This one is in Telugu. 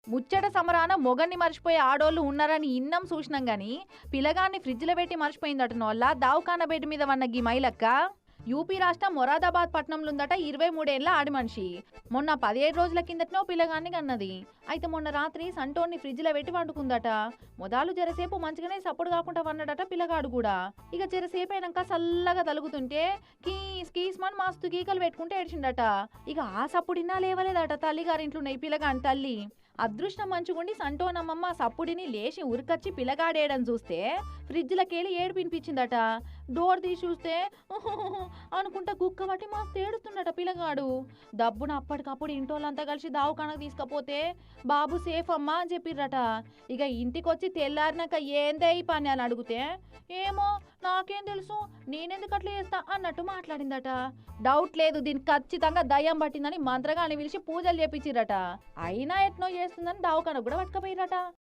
ముచ్చట సమరాన మొగన్ని మర్చిపోయే ఆడోళ్ళు ఉన్నారని ఇన్నం చూసినాం గాని పిల్లగాన్ని ఫ్రిడ్జ్లో పెట్టి మర్చిపోయిందటనోళ్ళ దావఖాన బెడ్ మీద వన్న గీ మైలక్క. యూపీ రాష్ట్రం మొరాదాబాద్ పట్టణంలో ఉందట 23 ఏళ్ల ఆడి మనిషి. మొన్న 17 రోజుల కిందటనో పిల్లగాన్ని కన్నది. అయితే మొన్న రాత్రి సంటోన్ని ఫ్రిడ్జ్లో పెట్టి వండుకుందట. మొదలు జరసేపు మంచిగానే సప్పుడు కాకుండా వన్నాడట పిల్లగాడు కూడా. ఇక జరసేపు అయినాక చల్లగా తలుగుతుంటే కీస్ కీస్ మని మస్తు గీకలు పెట్టుకుంటే ఏడ్చిండట. ఇక ఆ సప్పుడినా లేవలేదట తల్లిగారింట్లున్న ఈ పిల్లగాని తల్లి. అదృష్టం మంచుగుండి సంటోనమ్మమ్మ సప్పుడిని లేచి ఉరికచ్చి పిల్లగాడేయడం చూస్తే ఫ్రిడ్జ్లకెళ్ళి ఏడు వినిపించిందట. డోర్ తీసి చూస్తే అనుకుంటా గుక్క పట్టి మస్తు ఏడుస్తుండట పిల్లగాడు. దబ్బున అప్పటికప్పుడు ఇంటోళ్ళంతా కలిసి దావఖానకు తీసుకపోతే బాబు సేఫ్ అమ్మా అని చెప్పిర్రట. ఇక ఇంటికొచ్చి తెల్లారినాక ఏందే ఈ పని అని అడిగితే ఏమో నాకేం తెలుసు నేనెందుకు అట్లా చేస్తా అన్నట్టు మాట్లాడిందట. డౌట్ లేదు దీనికి ఖచ్చితంగా దయ్యం పట్టిందని మంత్రగాన్ని పిలిచి పూజలు చేపించిరట. అయినా ఎట్నో చేస్తుందని దావఖానకు కూడా పట్టుకపోయిరట.